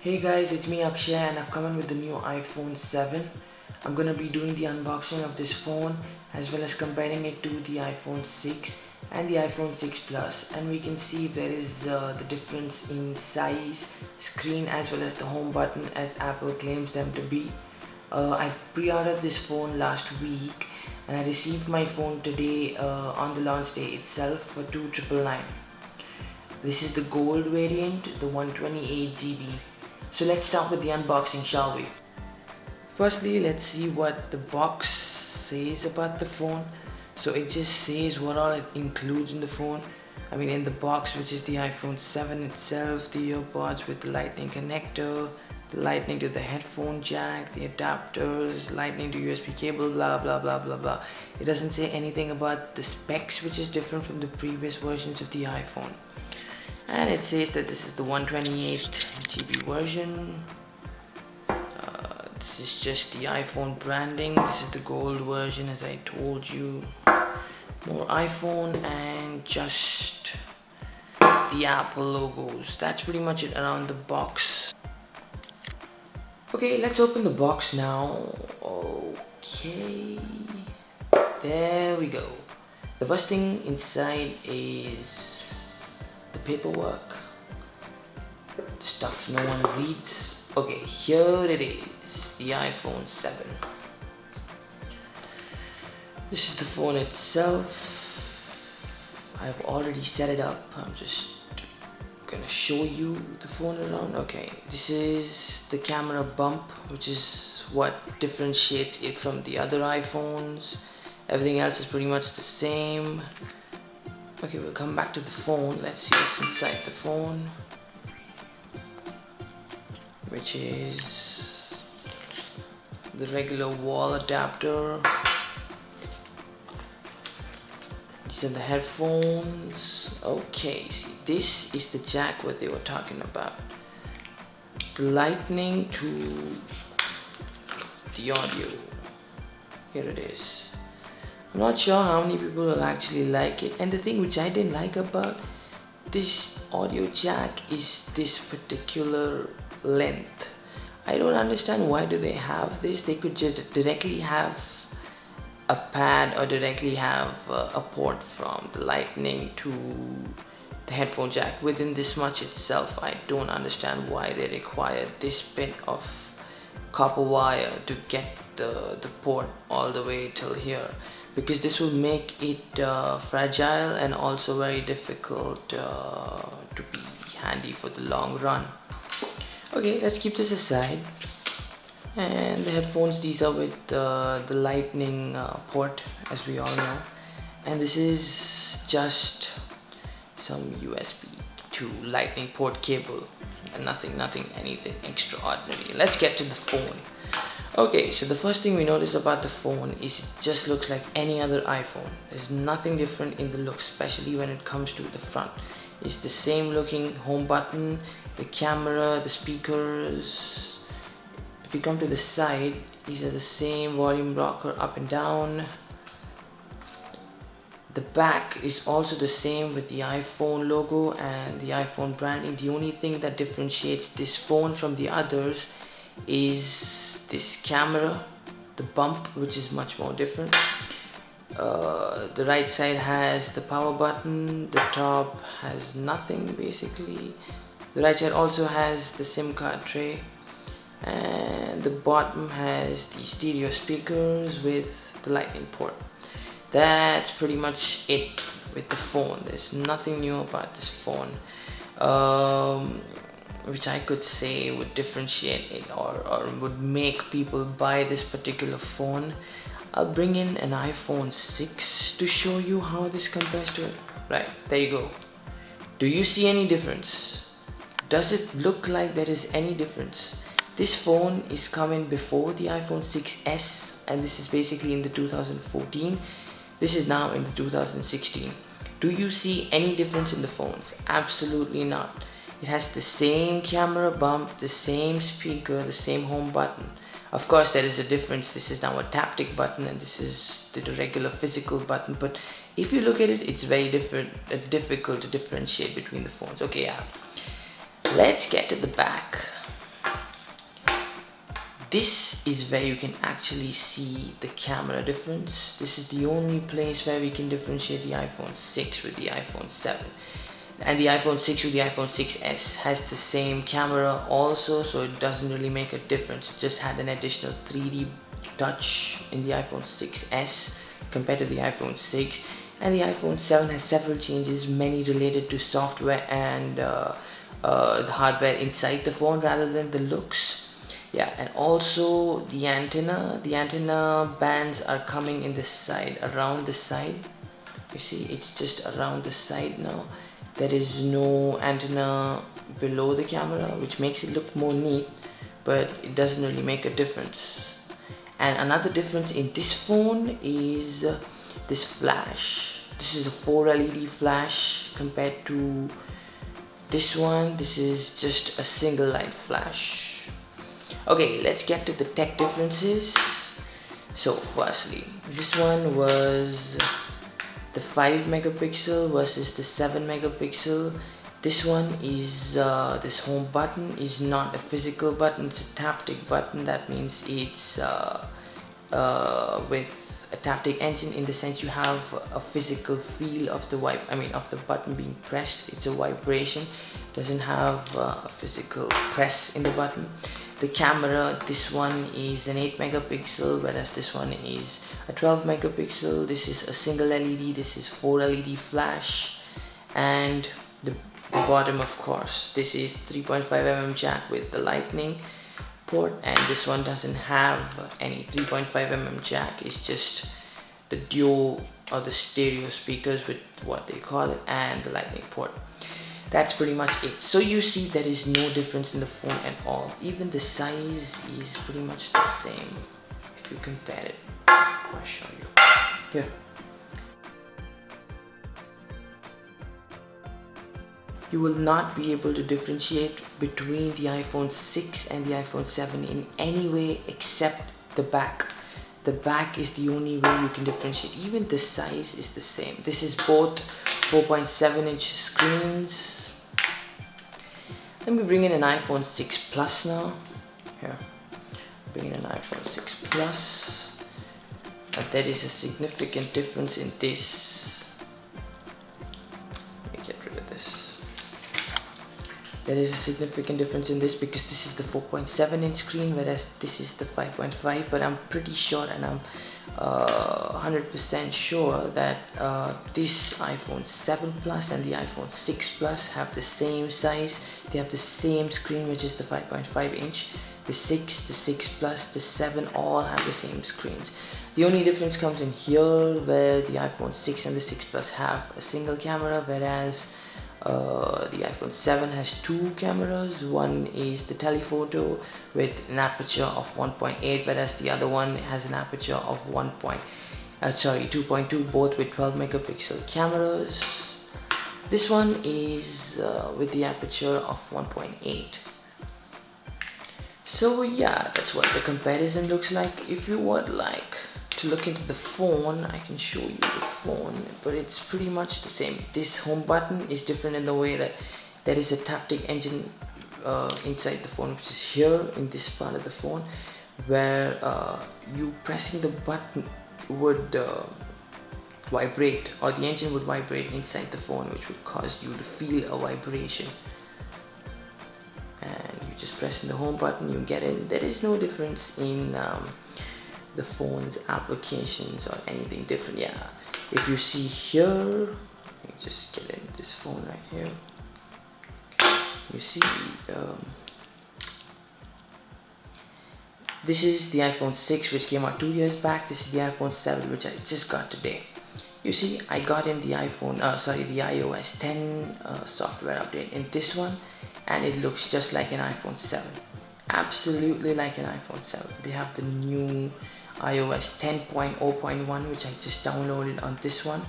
Hey guys, it's me Akshay and I've come in with the new iPhone 7. I'm gonna be doing the unboxing of this phone as well as comparing it to the iPhone 6 and the iPhone 6 Plus, and we can see there is the difference in size, screen as well as the home button as Apple claims them to be. I pre-ordered this phone last week and I received my phone today on the launch day itself for 2,999. This is the gold variant, the 128 GB. So let's start with the unboxing, shall we? Firstly, let's see what the box says about the phone. So it just says what all it includes in the phone. I mean, in the box, which is the iPhone 7 itself, the earbuds with the lightning connector, the lightning to the headphone jack, the adapters, lightning to USB cable, blah blah blah blah blah. It doesn't say anything about the specs, which is different from the previous versions of the iPhone. And it says that this is the 128 GB version. This is just the iPhone branding. This is the gold version, as I told you. More iPhone and just the Apple logos. That's pretty much it around the box. Okay, let's open the box now. Okay, there we go. The first thing inside is the paperwork, the stuff no one reads. Okay, here it is, the iPhone 7. This is the phone itself. I've already set it up. I'm just gonna show you the phone around. Okay, this is the camera bump, which is what differentiates it from the other iPhones. Everything else is pretty much the same. Okay, we'll come back to the phone. Let's see what's inside the phone, which is the regular wall adapter. These are the headphones. Okay, see, this is the jack what they were talking about. The lightning to the audio. Here it is. I'm not sure how many people will actually like it, and the thing which I didn't like about this audio jack is this particular length. I don't understand why do they have this. They could just directly have a pad or directly have a port from the lightning to the headphone jack within this much itself. I don't understand why they require this bit of copper wire to get the port all the way till here, because this will make it fragile and also very difficult to be handy for the long run. Okay, let's keep this aside. And the headphones, these are with the lightning port, as we all know, and this is just some USB to lightning port cable and nothing anything extraordinary. Let's get to the phone. Okay, so the first thing we notice about the phone is it just looks like any other iPhone. There's nothing different in the look, especially when it comes to the front. It's the same looking home button, the camera, the speakers. If you come to the side, these are the same volume rocker up and down. The back is also the same with the iPhone logo and the iPhone branding. The only thing that differentiates this phone from the others is this camera, the bump, which is much more different. The right side has the power button, the top has nothing basically. The right side also has the SIM card tray, and the bottom has the stereo speakers with the lightning port. That's pretty much it with the phone. There's nothing new about this phone which I could say would differentiate it or would make people buy this particular phone. I'll bring in an iPhone 6 to show you how this compares to it. Right, there you go. Do you see any difference? Does it look like there is any difference? This phone is coming before the iPhone 6s, and this is basically in the 2014. This is now in the 2016. Do you see any difference in the phones? Absolutely not. It has the same camera bump, the same speaker, the same home button. Of course, there is a difference. This is now a taptic button and this is the regular physical button. But if you look at it, it's very difficult to differentiate between the phones. Okay, yeah. Let's get to the back. this is where you can actually see the camera difference. This is the only place where we can differentiate the iPhone 6 with the iPhone 7. And the iPhone 6 with the iPhone 6s has the same camera also, so it doesn't really make a difference. It just had an additional 3D touch in the iPhone 6s compared to the iPhone 6. And the iPhone 7 has several changes, many related to software and the hardware inside the phone rather than the looks. Yeah, and also the antenna bands are coming in the side, around the side. You see, it's just around the side now. There is no antenna below the camera, which makes it look more neat, but it doesn't really make a difference. And another difference in this phone is this flash. This is a 4 LED flash compared to this one. This is just a single light flash. Okay, let's get to the tech differences. So firstly, this one was the 5 megapixel versus the 7 megapixel. This one is this home button is not a physical button, it's a taptic button. That means it's with a Taptic Engine, in the sense you have a physical feel of the of the button being pressed. It's a vibration, doesn't have a physical press in the button. The camera, this one is an 8 megapixel, whereas this one is a 12 megapixel. This is a single LED, this is 4 LED flash. And the bottom, of course, this is 3.5mm jack with the lightning port, and this one doesn't have any 3.5mm jack. It's just the dual or the stereo speakers with what they call it, and the lightning port. That's pretty much it. So you see there is no difference in the phone at all. Even the size is pretty much the same if you compare it. I'll show you here. You will not be able to differentiate between the iPhone 6 and the iPhone 7 in any way except the back. The back is the only way you can differentiate. Even the size is the same. This is both 4.7-inch screens. Let me bring in an iPhone 6 Plus now. Here, bring in an iPhone 6 Plus. And there is a significant difference in this. Let me get rid of this. There is a significant difference in this because this is the 4.7-inch screen, whereas this is the 5.5. But I'm pretty sure, and I'm 100% sure that this iPhone 7 Plus and the iPhone 6 Plus have the same size. They have the same screen, which is the 5.5-inch. The 6, the 6 Plus, the 7 all have the same screens. The only difference comes in here, where the iPhone 6 and the 6 Plus have a single camera, whereas the iPhone 7 has two cameras. One is the telephoto with an aperture of 1.8, whereas the other one has an aperture of 2.2, both with 12 megapixel cameras. This one is with the aperture of 1.8. So yeah, that's what the comparison looks like. If you would like to look into the phone, I can show you the phone, but it's pretty much the same. This home button is different in the way that there is a Taptic Engine inside the phone, which is here in this part of the phone, where you pressing the button would vibrate, or the engine would vibrate inside the phone, which would cause you to feel a vibration. And you just press in the home button, you get it. There is no difference in the phone's applications or anything different. Yeah, if you see here, let me just get in this phone right here. You see this is the iPhone 6, which came out 2 years back. This is the iPhone 7, which I just got today. You see, I got in the the iOS 10 software update in this one, and it looks just like an iPhone 7. Absolutely like an iPhone 7. They have the new iOS 10.0.1, which I just downloaded on this one,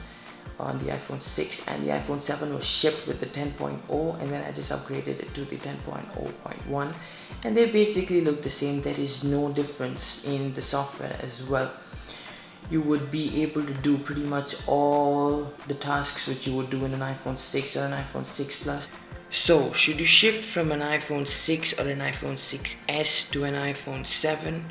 on the iPhone 6, and the iPhone 7 was shipped with the 10.0, and then I just upgraded it to the 10.0.1, and they basically look the same. There is no difference in the software as well. You would be able to do pretty much all the tasks which you would do in an iPhone 6 or an iPhone 6 Plus. So, should you shift from an iPhone 6 or an iPhone 6s to an iPhone 7?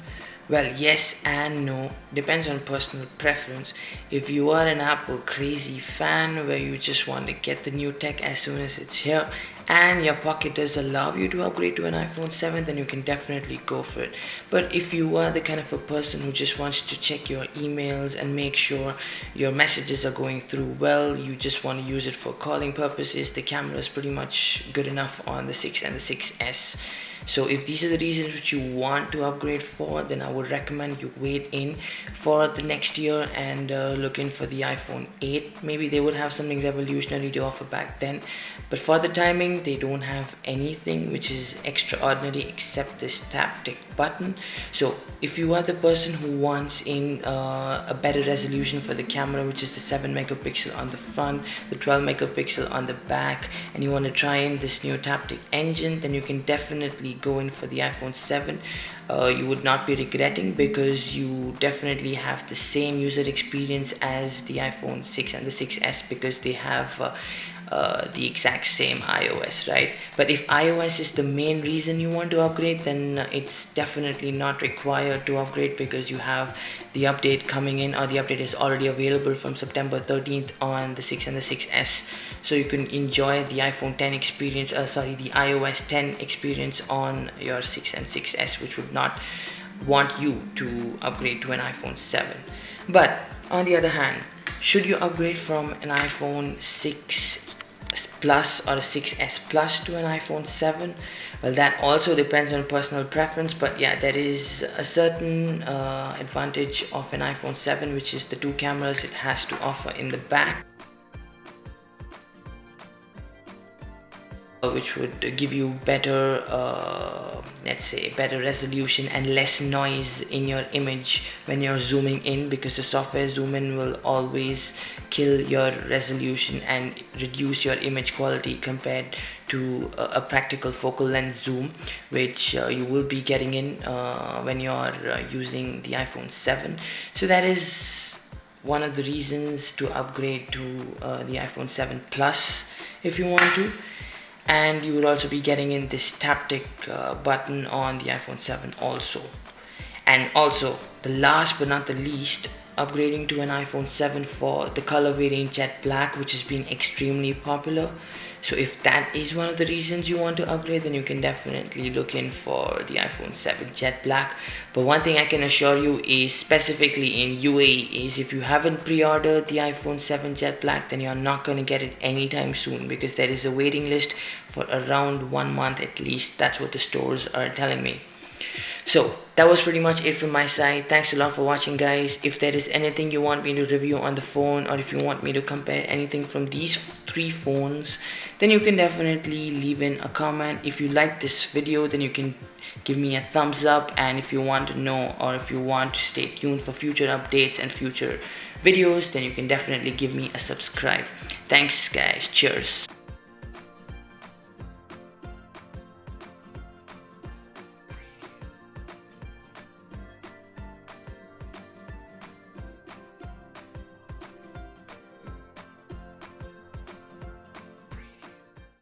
Well, yes and no. Depends on personal preference. If you are an Apple crazy fan where you just want to get the new tech as soon as it's here and your pocket does allow you to upgrade to an iPhone 7, then you can definitely go for it. But if you are the kind of a person who just wants to check your emails and make sure your messages are going through well, you just want to use it for calling purposes, the camera is pretty much good enough on the 6 and the 6s. So if these are the reasons which you want to upgrade for, then I would recommend you wait in for the next year and look in for the iPhone 8. Maybe they would have something revolutionary to offer back then, but for the timing they don't have anything which is extraordinary except this Taptic button. So if you are the person who wants in a better resolution for the camera, which is the 7 megapixel on the front, the 12 megapixel on the back, and you want to try in this new Taptic Engine, then you can definitely go in for the iPhone 7. You would not be regretting, because you definitely have the same user experience as the iPhone 6 and the 6s, because they have the exact same iOS, right? But if iOS is the main reason you want to upgrade, then it's definitely not required to upgrade, because you have the update coming in, or the update is already available from September 13th on the 6 and the 6s. So you can enjoy the iPhone 10 experience, the iOS 10 experience on your 6 and 6s, which would not want you to upgrade to an iPhone 7. But on the other hand, should you upgrade from an iPhone 6 Plus or a 6s Plus to an iPhone 7? Well, that also depends on personal preference, but yeah, there is a certain advantage of an iPhone 7, which is the two cameras it has to offer in the back, which would give you better let's say better resolution and less noise in your image when you're zooming in, because the software zoom in will always kill your resolution and reduce your image quality compared to a practical focal length zoom, which you will be getting in when you're using the iPhone 7. So that is one of the reasons to upgrade to the iPhone 7 Plus if you want to. And you would also be getting in this Taptic button on the iPhone 7 also. And also, the last but not the least, upgrading to an iPhone 7 for the color variant Jet Black, which has been extremely popular. So if that is one of the reasons you want to upgrade, then you can definitely look in for the iPhone 7 Jet Black. But one thing I can assure you is, specifically in UAE, is if you haven't pre-ordered the iPhone 7 Jet Black, then you're not going to get it anytime soon, because there is a waiting list for around 1 month at least. That's what the stores are telling me. So that was pretty much it from my side. Thanks a lot for watching, guys. If there is anything you want me to review on the phone, or if you want me to compare anything from these 3 phones, then you can definitely leave in a comment. If you like this video, then you can give me a thumbs up, and if you want to know, or if you want to stay tuned for future updates and future videos, then you can definitely give me a subscribe. Thanks, guys. Cheers.